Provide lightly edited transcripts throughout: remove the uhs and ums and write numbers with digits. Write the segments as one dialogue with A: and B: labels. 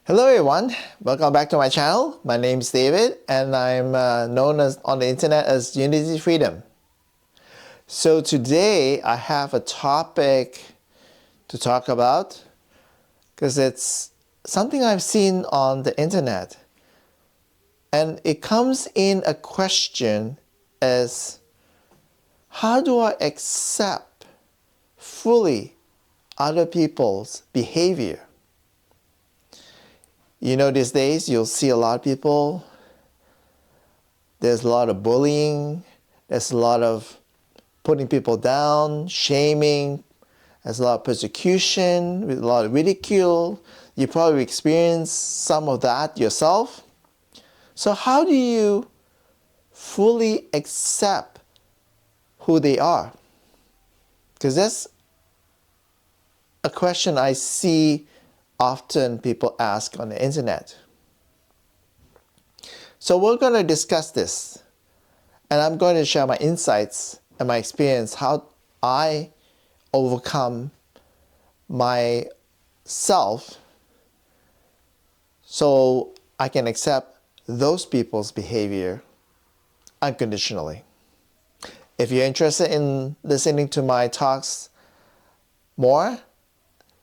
A: Hello everyone, welcome back to my channel. My name is David and I'm known as on the internet as Unity Freedom. So today I have a topic to talk about because it's something I've seen on the internet, and it comes in a question as how do I accept fully other people's behavior? You know, these days you'll see a lot of people, there's a lot of bullying, there's a lot of putting people down, shaming, there's a lot of persecution, with a lot of ridicule. You probably experienced some of that yourself. So how do you fully accept who they are? Because that's a question I see often people ask on the internet. So we're going to discuss this, and I'm going to share my insights and my experience, how I overcome myself so I can accept those people's behavior unconditionally. If you're interested in listening to my talks more,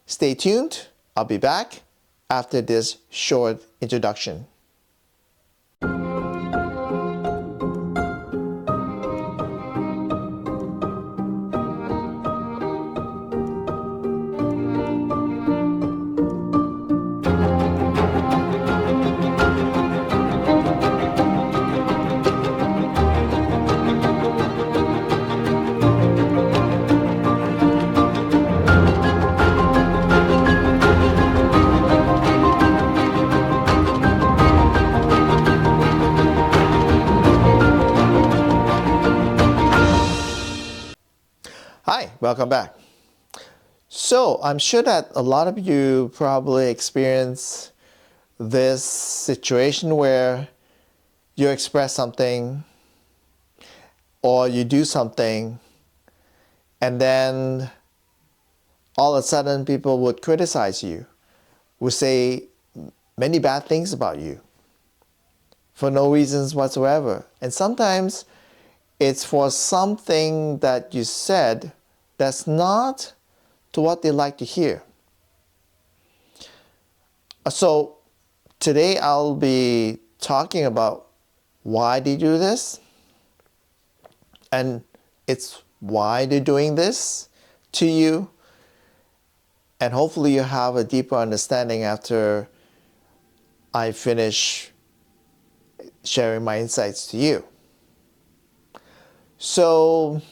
A: stay tuned. I'll be back after this short introduction. Hi, welcome back. So I'm sure that a lot of you probably experience this situation where you express something or you do something, and then all of a sudden people would criticize you, would say many bad things about you for no reasons whatsoever. And sometimes it's for something that you said that's not to what they like to hear. So today I'll be talking about why they do this, and it's why they're doing this to you, and hopefully you have a deeper understanding after I finish sharing my insights to you. So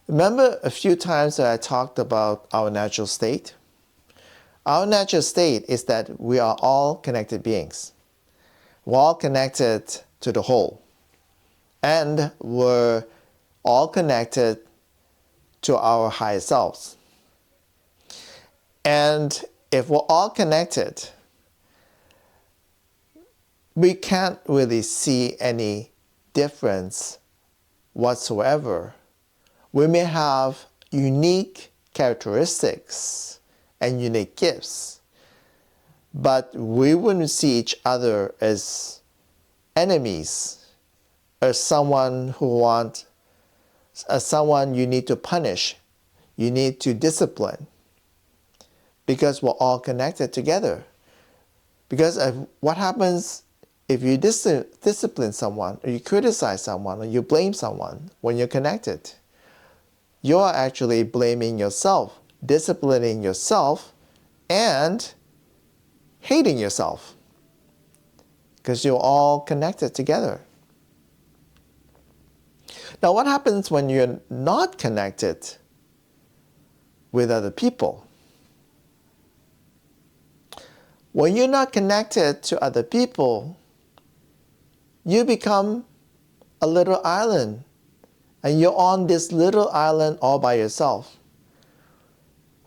A: remember a few times that I talked about our natural state? Our natural state is that we are all connected beings. We're all connected to the whole. And we're all connected to our higher selves. And if we're all connected, we can't really see any difference whatsoever. We may have unique characteristics and unique gifts, but we wouldn't see each other as enemies, as someone you need to punish, you need to discipline, because we're all connected together. Because what happens if you discipline someone, or you criticize someone, or you blame someone when you're connected? You're actually blaming yourself, disciplining yourself, and hating yourself, because you're all connected together. Now, what happens when you're not connected with other people? When you're not connected to other people, you become a little island, and you're on this little island all by yourself.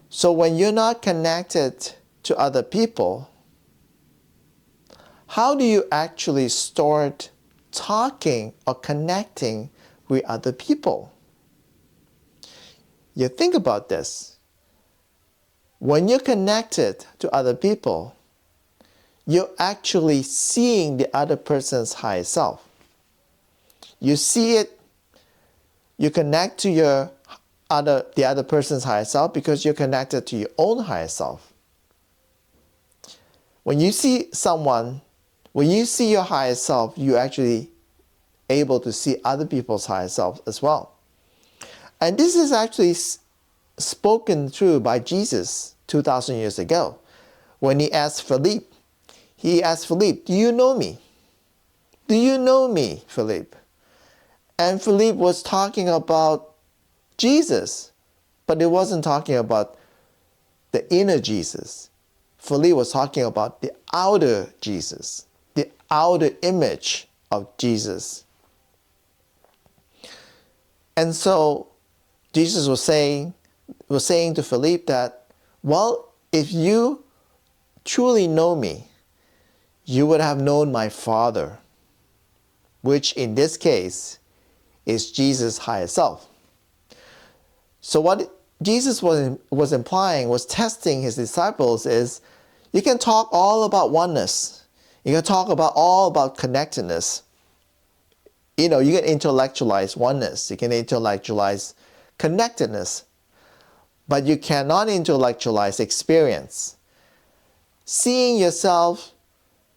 A: So when you're not connected to other people, how do you actually start talking or connecting with other people? You think about this. When you're connected to other people, you're actually seeing the other person's higher self. You see it, you connect to the other person's higher self because you're connected to your own higher self. When you see your higher self, you're actually able to see other people's higher self as well. And this is actually spoken through by Jesus 2,000 years ago. When he asked Philip, do you know me? Do you know me, Philip? And Philip was talking about Jesus, but it wasn't talking about the inner Jesus. Philip was talking about the outer Jesus, the outer image of Jesus. And so Jesus was saying to Philip that, well, if you truly know me, you would have known my Father, which in this case is Jesus' higher self. So what Jesus was implying, was testing his disciples, is you can talk all about oneness. You can talk all about connectedness. You can intellectualize oneness. You can intellectualize connectedness. But you cannot intellectualize experience. Seeing yourself,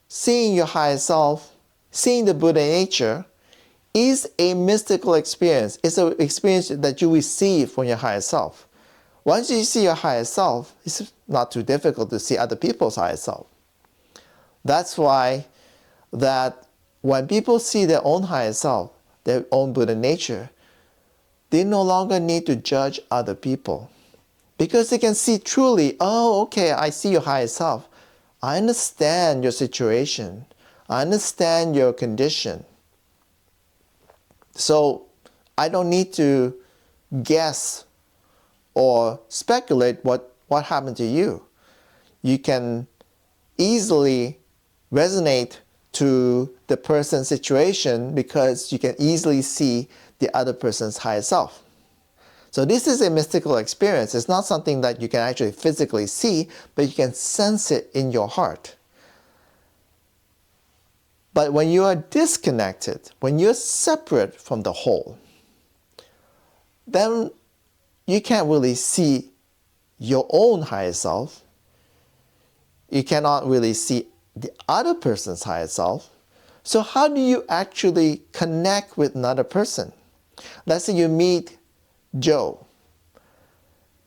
A: seeing your higher self, seeing the Buddha nature is a mystical experience. It's an experience that you receive from your higher self. Once you see your higher self, it's not too difficult to see other people's higher self. That's why that when people see their own higher self, their own Buddha nature, they no longer need to judge other people. Because they can see truly, oh, okay, I see your higher self. I understand your situation. I understand your condition. So I don't need to guess or speculate what happened to you. You can easily resonate to the person's situation because you can easily see the other person's higher self. So this is a mystical experience. It's not something that you can actually physically see, but you can sense it in your heart. But when you are disconnected, when you're separate from the whole, then you can't really see your own higher self. You cannot really see the other person's higher self. So how do you actually connect with another person? Let's say you meet Joe,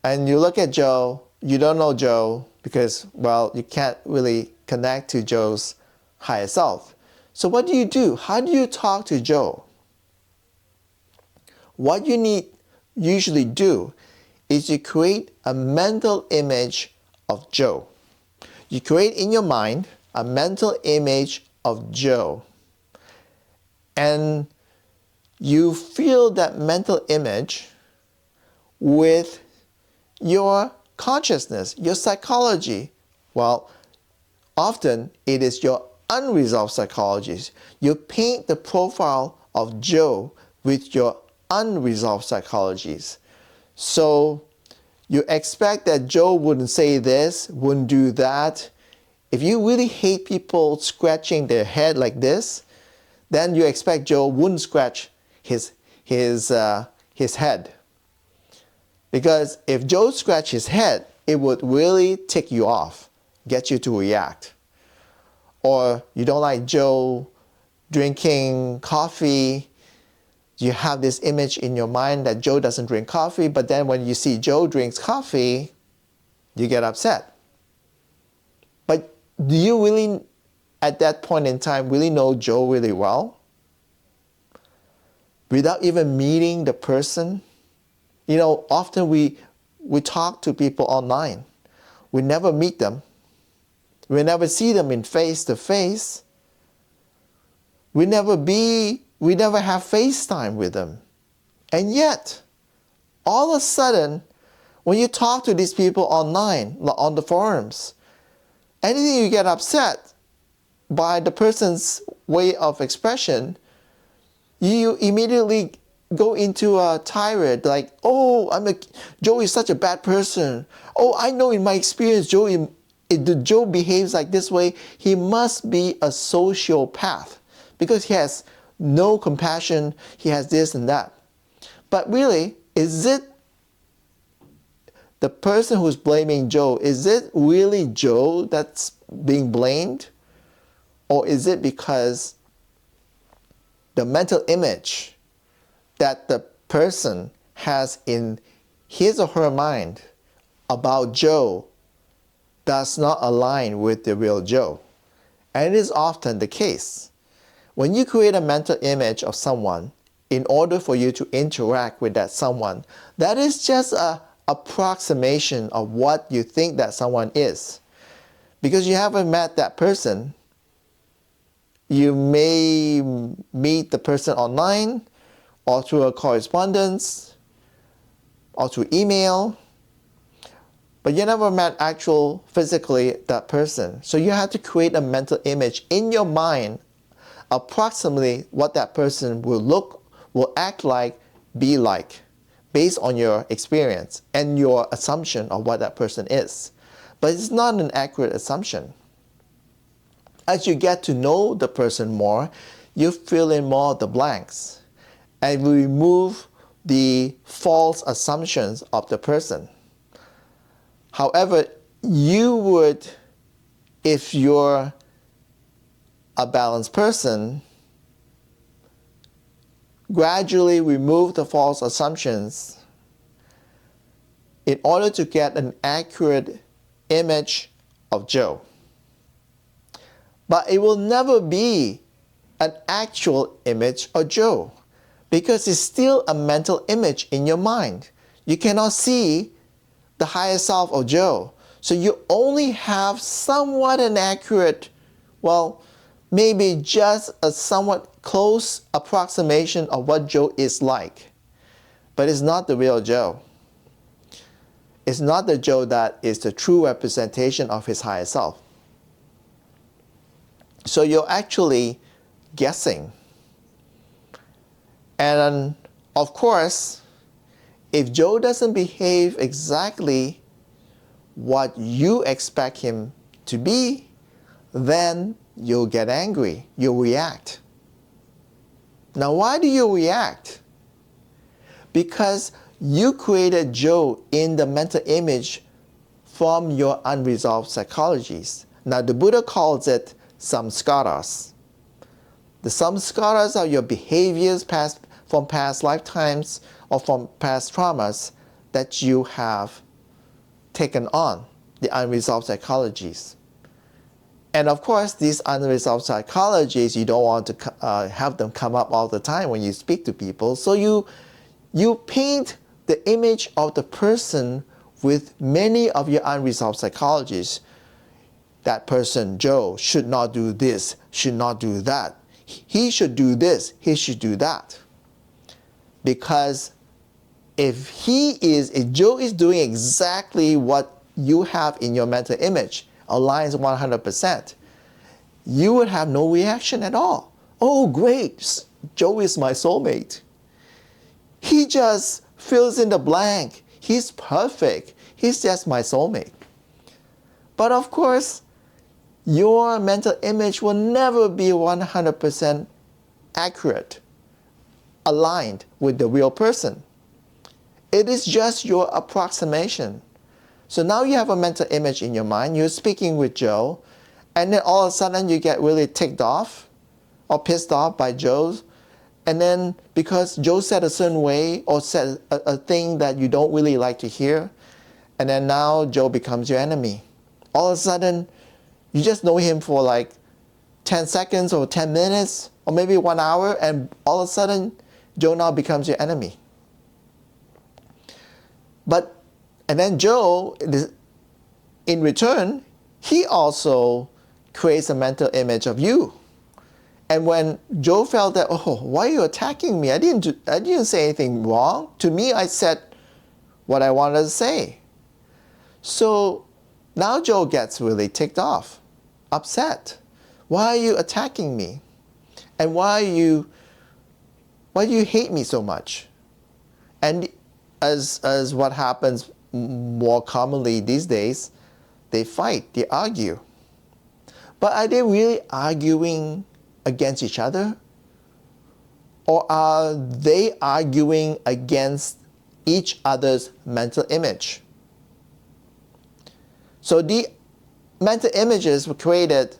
A: and you look at Joe, you don't know Joe because, well, you can't really connect to Joe's higher self. So what do? How do you talk to Joe? What you usually do is you create a mental image of Joe. You create in your mind a mental image of Joe. And you feel that mental image with your consciousness, your psychology. Well, often it is your unresolved psychologies. You paint the profile of Joe with your unresolved psychologies. So you expect that Joe wouldn't say this, wouldn't do that. If you really hate people scratching their head like this, then you expect Joe wouldn't scratch his head. Because if Joe scratched his head, it would really tick you off, get you to react. Or you don't like Joe drinking coffee. You have this image in your mind that Joe doesn't drink coffee, but then when you see Joe drinks coffee, you get upset. But do you really, at that point in time, really know Joe really well? Without even meeting the person? Often we talk to people online. We never meet them. We never see them in face to face. We never have FaceTime with them. And yet, all of a sudden, when you talk to these people online, on the forums, anything you get upset by the person's way of expression, you immediately go into a tirade like, oh, Joe is such a bad person. Oh, I know in my experience, Joe if Joe behaves like this way, he must be a sociopath because he has no compassion, he has this and that. But really, is it the person who's blaming Joe, is it really Joe that's being blamed? Or is it because the mental image that the person has in his or her mind about Joe does not align with the real Joe? And it is often the case. When you create a mental image of someone in order for you to interact with that someone, that is just an approximation of what you think that someone is. Because you haven't met that person, you may meet the person online or through a correspondence or through email, but you never met actual physically that person. So you have to create a mental image in your mind approximately what that person will act like, be like, based on your experience and your assumption of what that person is. But it's not an accurate assumption. As you get to know the person more, you fill in more of the blanks and remove the false assumptions of the person. However, you would, if you're a balanced person, gradually remove the false assumptions in order to get an accurate image of Joe. But it will never be an actual image of Joe because it's still a mental image in your mind. You cannot see the higher self of Joe. So you only have somewhat an accurate, well, maybe just a somewhat close approximation of what Joe is like. But it's not the real Joe. It's not the Joe that is the true representation of his higher self. So you're actually guessing. And of course, if Joe doesn't behave exactly what you expect him to be, then you'll get angry, you'll react. Now, why do you react? Because you created Joe in the mental image from your unresolved psychologies. Now, the Buddha calls it samskaras. The samskaras are your behaviors from past lifetimes or from past traumas that you have taken on, the unresolved psychologies. And of course, these unresolved psychologies, you don't want to have them come up all the time when you speak to people. So you paint the image of the person with many of your unresolved psychologies. That person, Joe, should not do this, should not do that. He should do this, he should do that. Because if Joe is doing exactly what you have in your mental image, aligns 100%, you would have no reaction at all. Oh, great, Joe is my soulmate. He just fills in the blank. He's perfect. He's just my soulmate. But of course, your mental image will never be 100% accurate, aligned with the real person. It is just your approximation. So now you have a mental image in your mind, you're speaking with Joe, and then all of a sudden you get really ticked off or pissed off by Joe. And then because Joe said a certain way or said a thing that you don't really like to hear, and then now Joe becomes your enemy. All of a sudden, you just know him for like 10 seconds or 10 minutes or maybe 1 hour, and all of a sudden, Joe now becomes your enemy. And then Joe, in return, he also creates a mental image of you. And when Joe felt that, oh, why are you attacking me? I didn't say anything wrong. To me, I said what I wanted to say. So now Joe gets really ticked off, upset. Why are you attacking me? And why do you hate me so much? And as what happens more commonly these days, they fight, they argue. But are they really arguing against each other? Or are they arguing against each other's mental image? So the mental images were created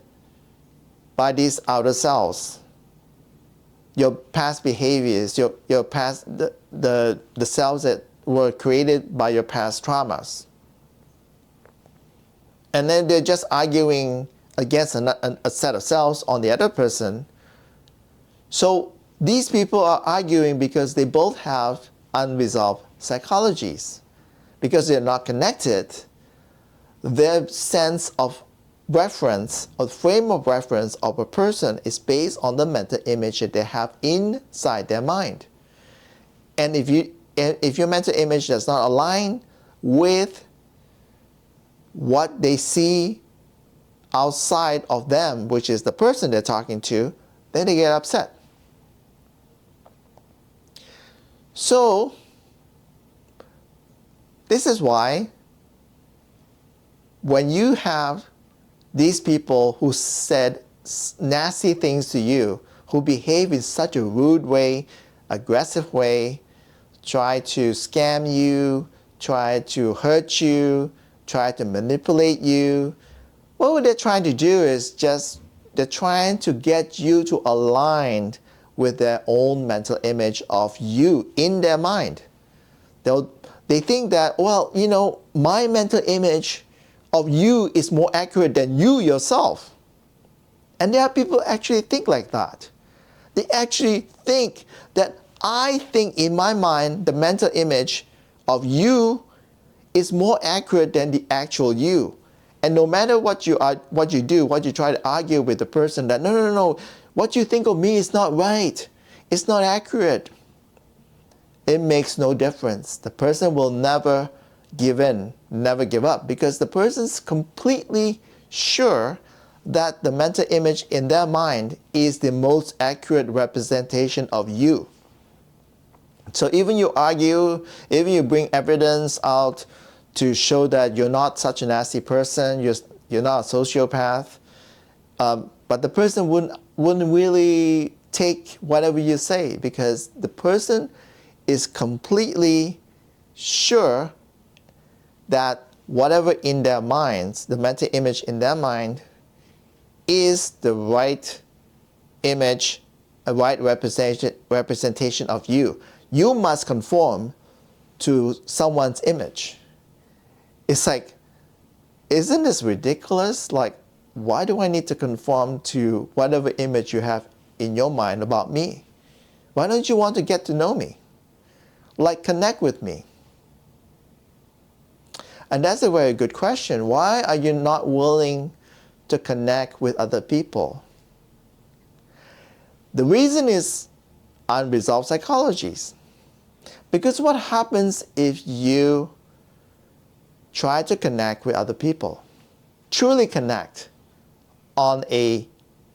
A: by these outer selves. Your past behaviors, your past, the selves that were created by your past traumas. And then they're just arguing against a set of selves on the other person. So these people are arguing because they both have unresolved psychologies. Because they're not connected, their sense of reference or frame of reference of a person is based on the mental image that they have inside their mind. And if your mental image does not align with what they see outside of them, which is the person they're talking to, then they get upset. So this is why when you have these people who said nasty things to you, who behave in such a rude way, aggressive way, try to scam you, try to hurt you, try to manipulate you, what they're trying to do is they're trying to get you to align with their own mental image of you in their mind. They think that, well, you know, my mental image of you is more accurate than you yourself. And there are people actually think like that. They actually think that I think in my mind the mental image of you is more accurate than the actual you. And no matter what you do, what you try to argue with the person, that no, what you think of me is not right. It's not accurate. It makes no difference. The person will never give in, never give up, because the person's completely sure that the mental image in their mind is the most accurate representation of you. So even you argue, even you bring evidence out to show that you're not such a nasty person, you're not a sociopath, but the person wouldn't really take whatever you say, because the person is completely sure that whatever in their minds, the mental image in their mind, is the right image, a right representation of you. You must conform to someone's image. It's like, isn't this ridiculous? Like, why do I need to conform to whatever image you have in your mind about me? Why don't you want to get to know me? Like, connect with me. And that's a very good question. Why are you not willing to connect with other people? The reason is unresolved psychologies. Because what happens if you try to connect with other people, truly connect on a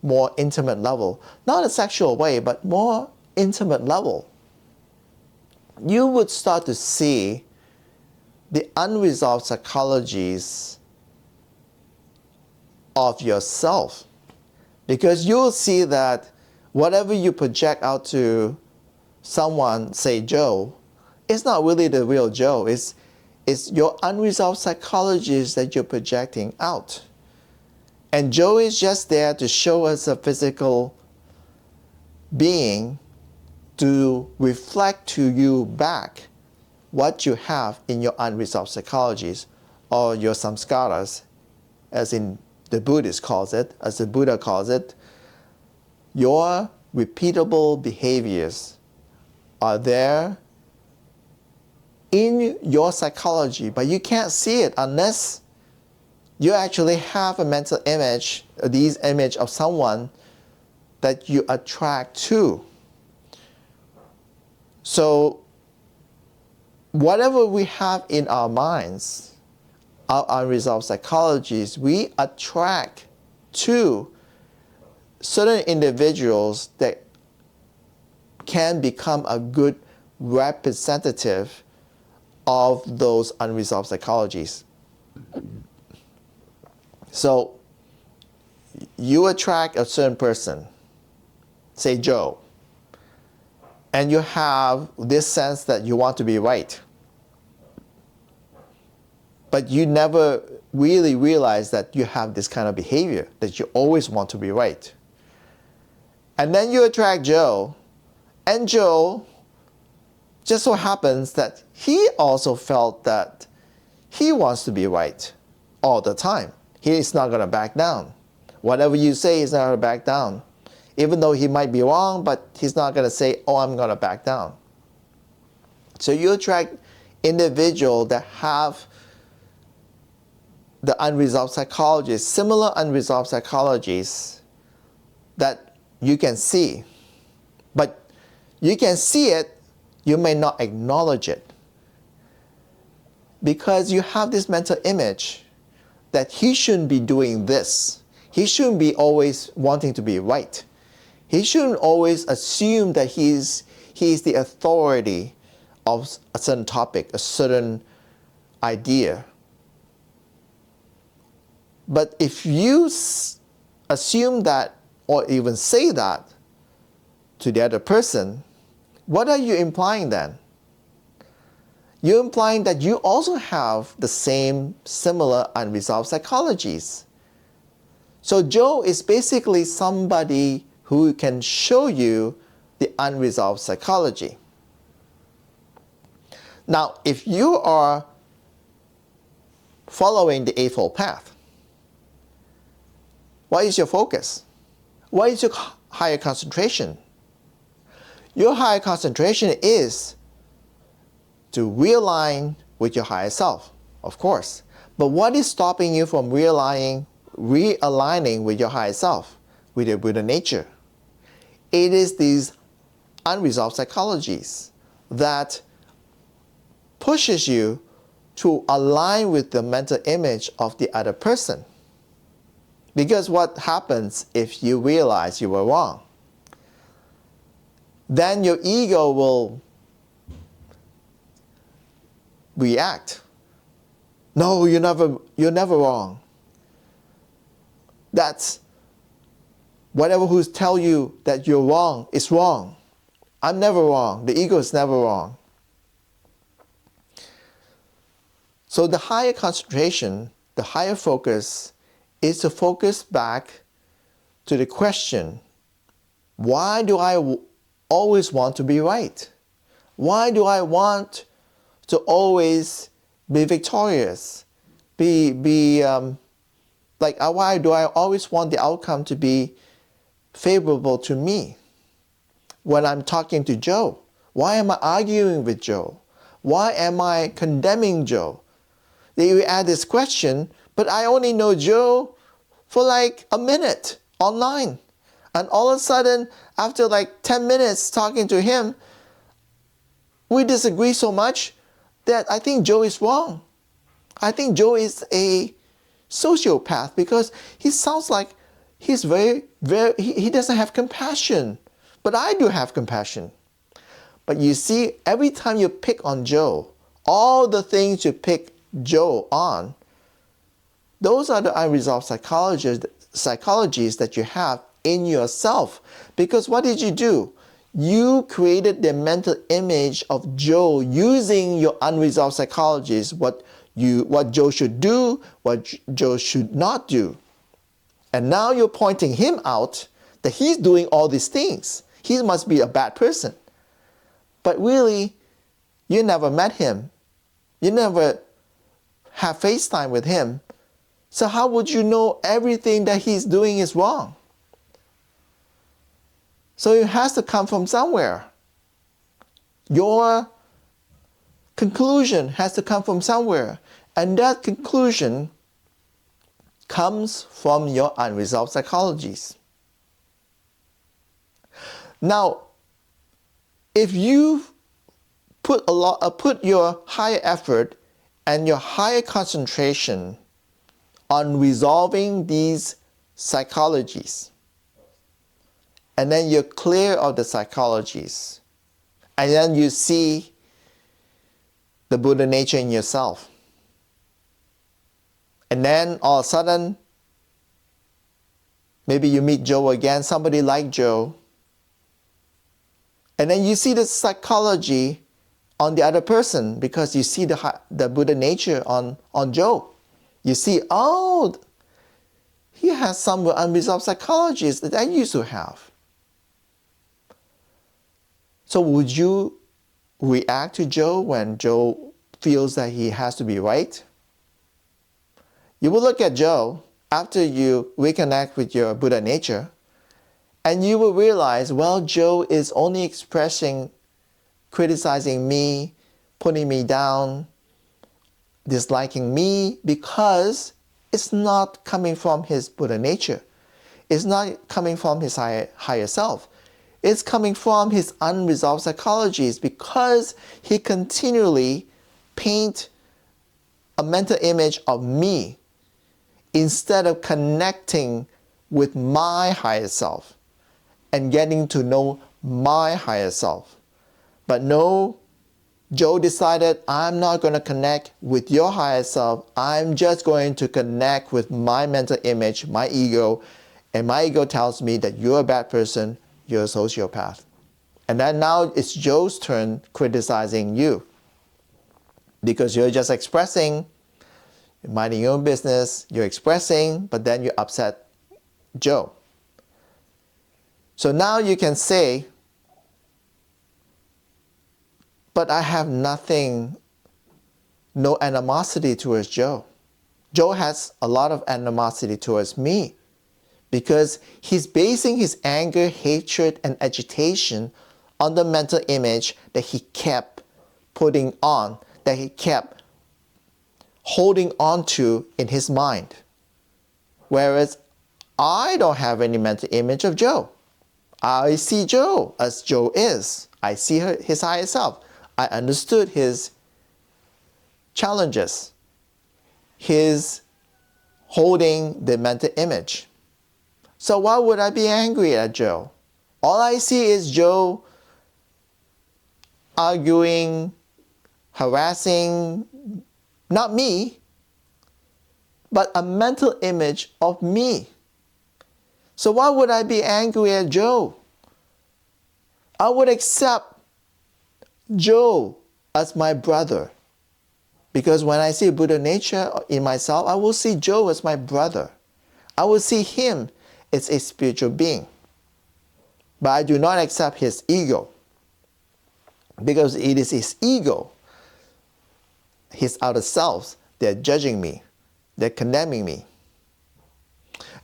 A: more intimate level, not a sexual way, but more intimate level, you would start to see the unresolved psychologies of yourself. Because you'll see that whatever you project out to someone, say Joe, it's not really the real Joe. It's your unresolved psychologies that you're projecting out. And Joe is just there to show us a physical being to reflect to you back what you have in your unresolved psychologies, or your samskaras, as in the Buddhist calls it, as the Buddha calls it. Your repeatable behaviors are there in your psychology, but you can't see it unless you actually have a mental image, these image of someone that you attract to. So whatever we have in our minds, our unresolved psychologies, we attract to certain individuals that can become a good representative of those unresolved psychologies. So you attract a certain person, say Joe, and you have this sense that you want to be right. But you never really realize that you have this kind of behavior, that you always want to be right. And then you attract Joe, and Joe just so happens that he also felt that he wants to be right all the time. He is not going to back down. Whatever you say, he's not going to back down. Even though he might be wrong, but he's not going to say, oh, I'm going to back down. So you attract individuals that have the unresolved psychologies, similar unresolved psychologies that you can see. But you can see it, you may not acknowledge it. Because you have this mental image that he shouldn't be doing this. He shouldn't be always wanting to be right. He shouldn't always assume that he's the authority of a certain topic, a certain idea. But if you assume that, or even say that to the other person, what are you implying then? You're implying that you also have the same similar unresolved psychologies. So Joe is basically somebody who can show you the unresolved psychology. Now, if you are following the Eightfold Path, what is your focus? What is your higher concentration? Your higher concentration is to realign with your higher self, of course. But what is stopping you from realigning with your higher self, with your Buddha nature? It is these unresolved psychologies that pushes you to align with the mental image of the other person. Because what happens if you realize you were wrong? Then your ego will react. No, you're never wrong. That's whatever who's tell you that you're wrong is wrong. I'm never wrong. The ego is never wrong. So the higher concentration, the higher focus is to focus back to the question, why do I always want to be right? Why do I want to always be victorious? Why do I always want the outcome to be favorable to me? When I'm talking to Joe, why am I arguing with Joe? Why am I condemning Joe? Then you add this question, but I only know Joe for like a minute online. And all of a sudden, after like 10 minutes talking to him, we disagree so much that I think Joe is wrong. I think Joe is a sociopath because he sounds like he's he doesn't have compassion. But I do have compassion. But you see, every time you pick on Joe, all the things you pick Joe on, those are the unresolved psychologies that you have in yourself. Because what did you do? You created the mental image of Joe using your unresolved psychologies, what Joe should do, what Joe should not do. And now you're pointing him out that he's doing all these things. He must be a bad person. But really, you never met him. You never have FaceTime with him. So how would you know everything that he's doing is wrong? So it has to come from somewhere. Your conclusion has to come from somewhere. And that conclusion comes from your unresolved psychologies. Now, if you put your higher effort and your higher concentration on resolving these psychologies, and then you're clear of the psychologies, and then you see the Buddha nature in yourself, and then all of a sudden Maybe you meet Joe again, somebody like Joe. And then you see the psychology on the other person because you see the Buddha nature on Joe. You see, oh, he has some unresolved psychologies that I used to have. So would you react to Joe when Joe feels that he has to be right? You will look at Joe after you reconnect with your Buddha nature, and you will realize, well, Joe is only criticizing me, putting me down, disliking me because it's not coming from his Buddha nature. It's not coming from his higher self. It's coming from his unresolved psychologies because he continually paints a mental image of me instead of connecting with my higher self and getting to know my higher self. But no, Joe decided, I'm not going to connect with your higher self. I'm just going to connect with my mental image, my ego, and my ego tells me that you're a bad person, you're a sociopath. And then now it's Joe's turn criticizing you because you're just expressing, you're minding your own business, you're expressing, but then you upset Joe. So now you can say, but I have nothing, no animosity towards Joe. Joe has a lot of animosity towards me because he's basing his anger, hatred, and agitation on the mental image that he kept putting on, that he kept holding on to in his mind. Whereas I don't have any mental image of Joe. I see Joe as Joe is. I see his higher self. I understood his challenges, his holding the mental image. So why would I be angry at Joe? All I see is Joe arguing, harassing, not me, but a mental image of me. So why would I be angry at Joe? I would accept Joe as my brother. Because when I see Buddha nature in myself, I will see Joe as my brother. I will see him as a spiritual being. But I do not accept his ego. Because it is his ego, his outer selves, they're judging me. They're condemning me.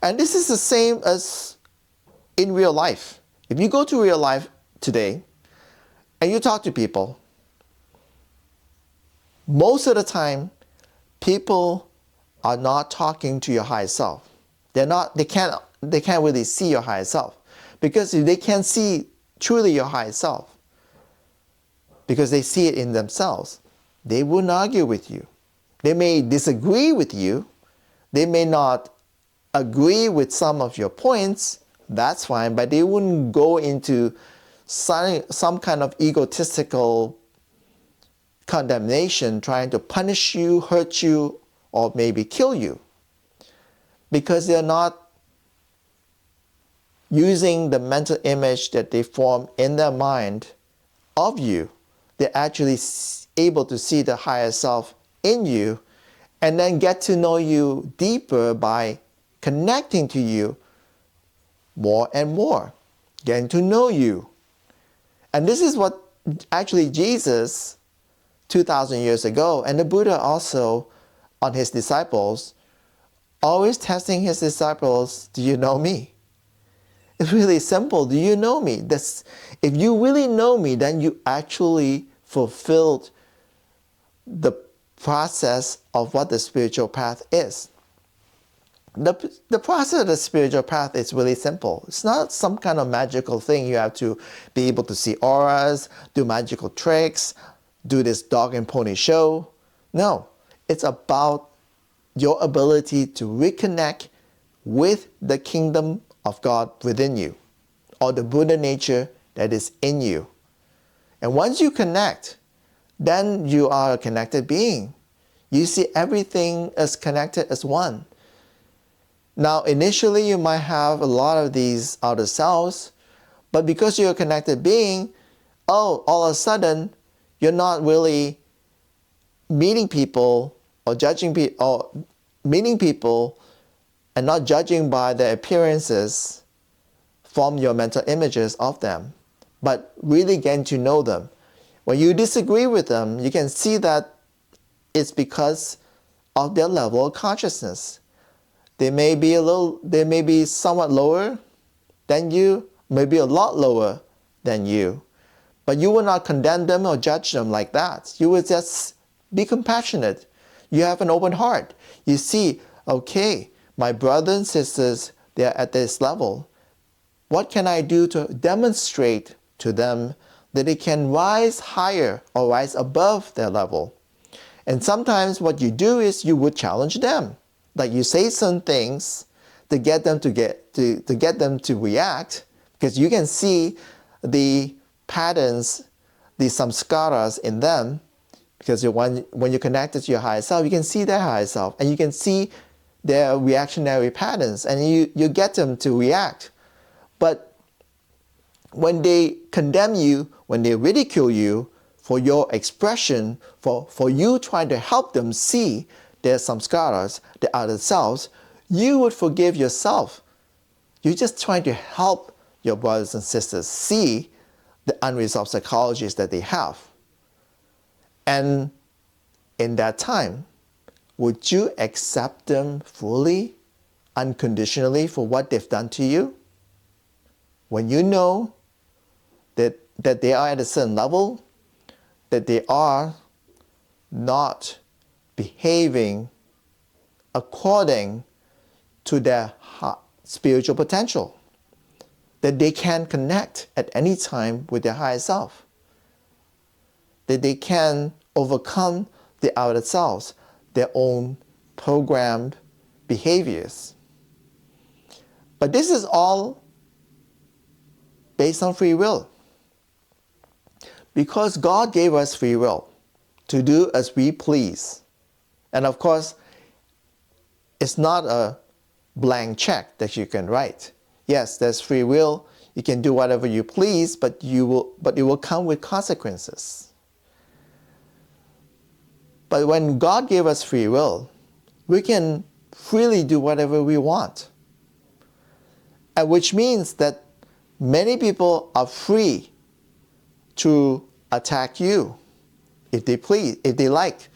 A: And this is the same as in real life. If you go to real life today, and you talk to people, most of the time, people are not talking to your higher self. They can't really see your higher self. Because if they can't see truly your higher self, because they see it in themselves, they wouldn't argue with you. They may disagree with you. They may not agree with some of your points. That's fine, but they wouldn't go into some kind of egotistical condemnation, trying to punish you, hurt you, or maybe kill you. Because they're not using the mental image that they form in their mind of you. They're actually able to see the higher self in you and then get to know you deeper by connecting to you more and more, getting to know you. And this is what actually Jesus, 2,000 years ago, and the Buddha also on his disciples, always testing his disciples, do you know me? It's really simple. Do you know me? If you really know me, then you actually fulfilled the process of what the spiritual path is. The process of the spiritual path is really simple. It's not some kind of magical thing. You have to be able to see auras, do magical tricks, do this dog and pony show. No, it's about your ability to reconnect with the kingdom of God within you, or the Buddha nature that is in you. And once you connect, then you are a connected being. You see everything as connected as one. Now, initially, you might have a lot of these outer selves, but because you're a connected being, all of a sudden, you're not really meeting people or judging people, or meeting people and not judging by their appearances from your mental images of them, but really getting to know them. When you disagree with them, you can see that it's because of their level of consciousness. They may be somewhat lower than you, maybe a lot lower than you. But you will not condemn them or judge them like that. You will just be compassionate. You have an open heart. You see, okay, my brothers and sisters, they're at this level. What can I do to demonstrate to them that they can rise higher or rise above their level? And sometimes what you do is you would challenge them. Like you say some things to get them to react, because you can see the patterns, the samskaras in them, because when you're connected to your higher self, you can see their higher self, and you can see their reactionary patterns, and you get them to react. But when they condemn you, when they ridicule you for your expression, for you trying to help them see their samskaras, their other selves, you would forgive yourself. You're just trying to help your brothers and sisters see the unresolved psychologies that they have. And in that time, would you accept them fully, unconditionally for what they've done to you? When you know that they are at a certain level, that they are not behaving according to their spiritual potential, that they can connect at any time with their higher self, that they can overcome the outer selves, their own programmed behaviors. But this is all based on free will. Because God gave us free will to do as we please. And of course, it's not a blank check that you can write. Yes, there's free will. You can do whatever you please, but it will come with consequences. But when God gave us free will, we can freely do whatever we want. And which means that many people are free to attack you if they please, if they like.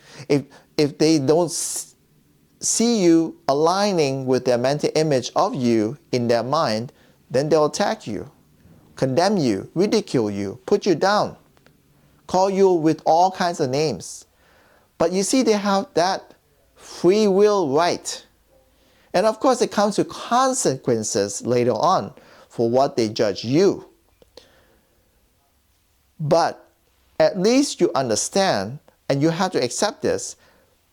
A: If they don't see you aligning with their mental image of you in their mind, then they'll attack you, condemn you, ridicule you, put you down, call you with all kinds of names. But you see, they have that free will right. And of course, it comes with consequences later on for what they judge you. But at least you understand, and you have to accept this.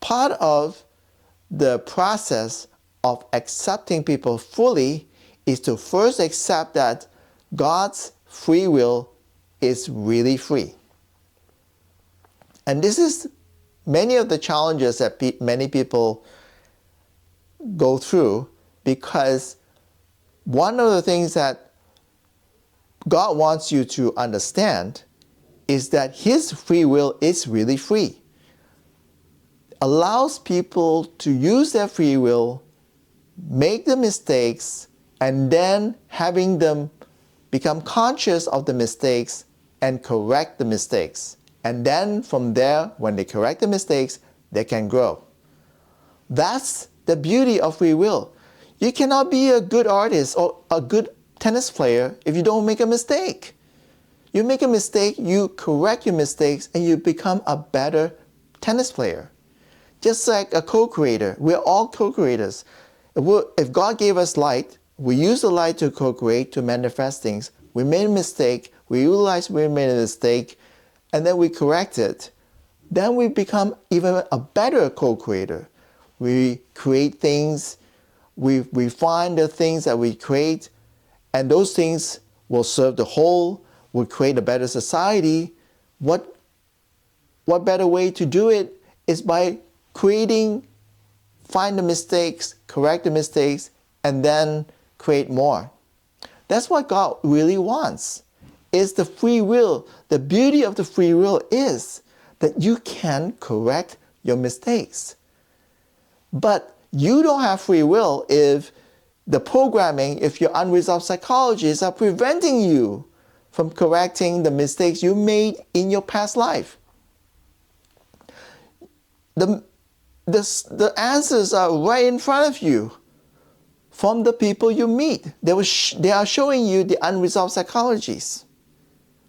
A: Part of the process of accepting people fully is to first accept that God's free will is really free. And this is many of the challenges that many people go through, because one of the things that God wants you to understand is that His free will is really free. Allows people to use their free will, make the mistakes, and then having them become conscious of the mistakes and correct the mistakes. And then from there, when they correct the mistakes, they can grow. That's the beauty of free will. You cannot be a good artist or a good tennis player if you don't make a mistake. You make a mistake, you correct your mistakes, and you become a better tennis player. Just like a co-creator, we're all co-creators. If God gave us light, we use the light to co-create, to manifest things. We made a mistake, we realize we made a mistake, and then we correct it. Then we become even a better co-creator. We create things, we refine the things that we create, and those things will serve the whole, will create a better society. What better way to do it is by find the mistakes, correct the mistakes, and then create more. That's what God really wants, is the free will. The beauty of the free will is that you can correct your mistakes. But you don't have free will if the programming, if your unresolved psychologies are preventing you from correcting the mistakes you made in your past life. The answers are right in front of you from the people you meet. They are showing you the unresolved psychologies.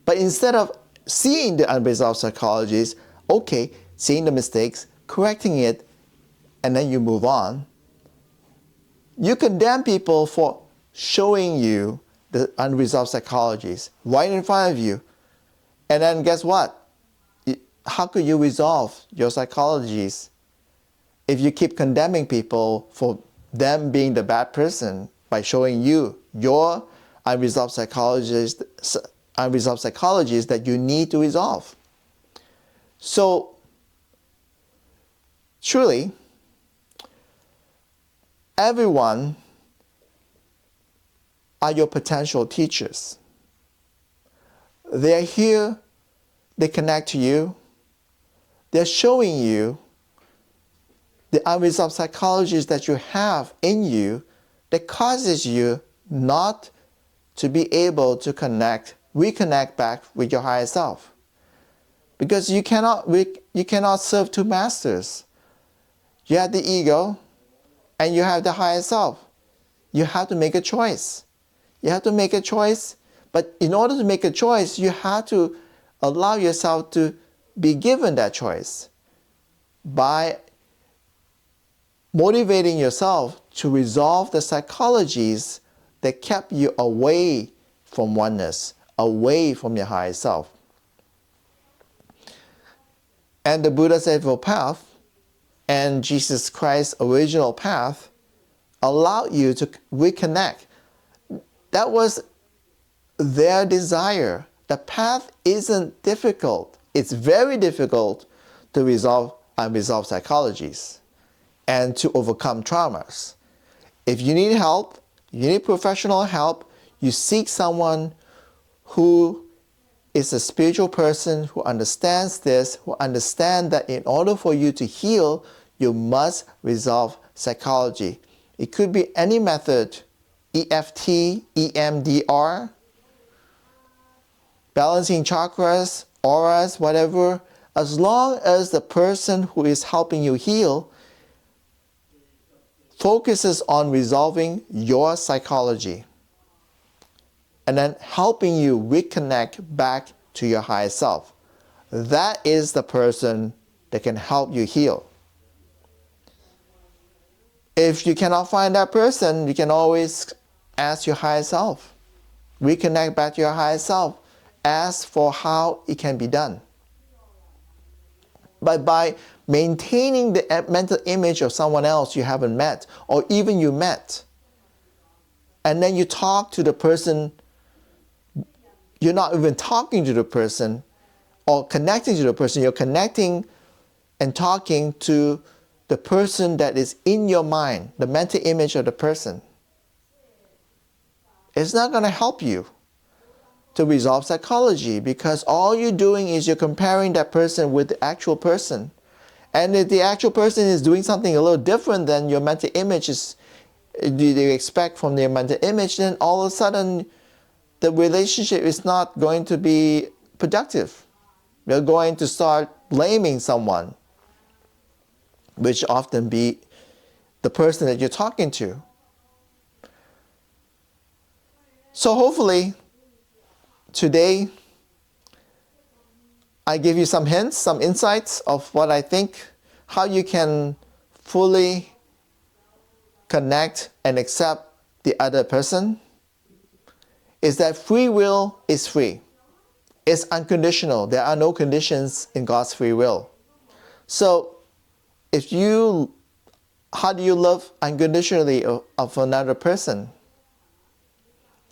A: But instead of seeing the unresolved psychologies, okay, seeing the mistakes, correcting it, and then you move on, you condemn people for showing you the unresolved psychologies right in front of you. And then guess what? How could you resolve your psychologies if you keep condemning people for them being the bad person by showing you your unresolved psychologies that you need to resolve? So, truly, everyone are your potential teachers. They're here, they connect to you, they're showing you the unresolved psychologies that you have in you that causes you not to be able to reconnect back with your higher self. Because you cannot serve two masters. You have the ego and you have the higher self. You have to make a choice. You have to make a choice, but in order to make a choice, you have to allow yourself to be given that choice by motivating yourself to resolve the psychologies that kept you away from oneness, away from your higher self. And the Buddha's Eightfold Path and Jesus Christ's original path allowed you to reconnect. That was their desire. The path isn't difficult. It's very difficult to resolve unresolved psychologies and to overcome traumas. If you need help, you need professional help, you seek someone who is a spiritual person who understands this, who understands that in order for you to heal, you must resolve psychology. It could be any method, EFT, EMDR, balancing chakras, auras, whatever. As long as the person who is helping you heal focuses on resolving your psychology and then helping you reconnect back to your higher self. That is the person that can help you heal. If you cannot find that person, you can always ask your higher self. Reconnect back to your higher self. Ask for how it can be done. But by maintaining the mental image of someone else you haven't met, or even you met, and then you talk to the person, you're not even talking to the person or connecting to the person, you're connecting and talking to the person that is in your mind, the mental image of the person. It's not going to help you to resolve psychology, because all you're doing is you're comparing that person with the actual person. And if the actual person is doing something a little different than your mental image is, you expect from their mental image, then all of a sudden the relationship is not going to be productive. You're going to start blaming someone, which often be the person that you're talking to. So hopefully today I give you some hints, some insights of what I think, how you can fully connect and accept the other person, is that free will is free. It's unconditional. There are no conditions in God's free will. So how do you love unconditionally of another person?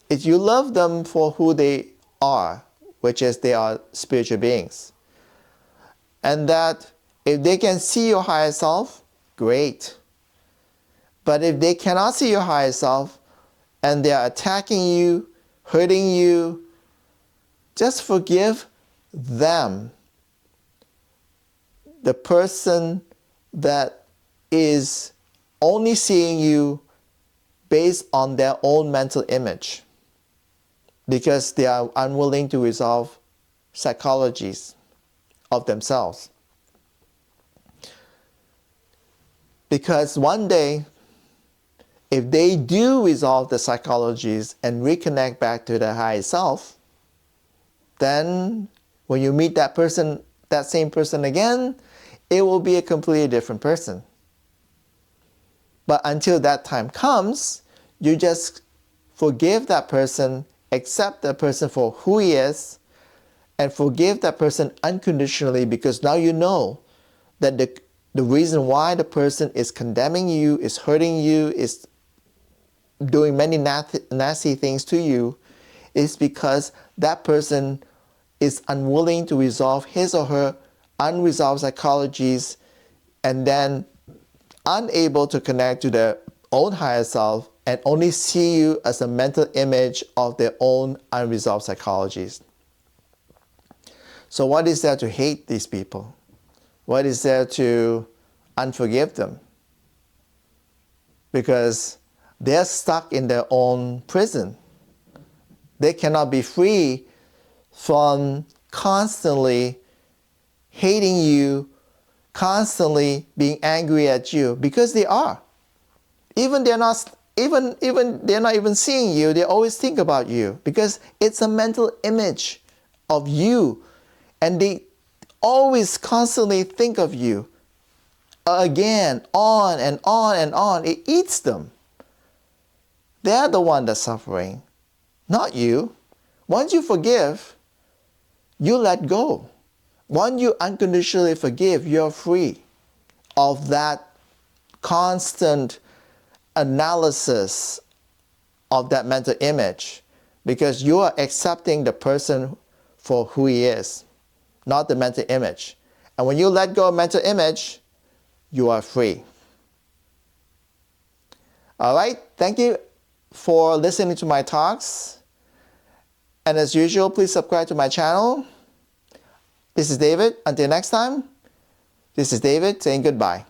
A: If you love them for who they are, which is they are spiritual beings, and that if they can see your higher self, great. But if they cannot see your higher self and they are attacking you, hurting you, just forgive them. The person that is only seeing you based on their own mental image, because they are unwilling to resolve psychologies of themselves. Because one day, if they do resolve the psychologies and reconnect back to their higher self, then when you meet that person, that same person again, it will be a completely different person. But until that time comes, you just forgive that person, accept that person for who he is, and forgive that person unconditionally, because now you know that the reason why the person is condemning you, is hurting you, is doing many nasty things to you, is because that person is unwilling to resolve his or her unresolved psychologies, and then unable to connect to their own higher self and only see you as a mental image of their own unresolved psychologies. So what is there to hate these people? What is there to unforgive them? Because they're stuck in their own prison. They cannot be free from constantly hating you, constantly being angry at you, because they are. Even they're not even seeing you, they always think about you, because it's a mental image of you, and they always constantly think of you again, on and on and on. It eats them. They're the one that's suffering, not you. Once you forgive, you let go. Once you unconditionally forgive, you're free of that constant analysis of that mental image, because you are accepting the person for who he is, not the mental image. And when you let go of mental image, you are free. All right, thank you for listening to my talks. And as usual, please subscribe to my channel. This is David. Until next time, this is David saying goodbye.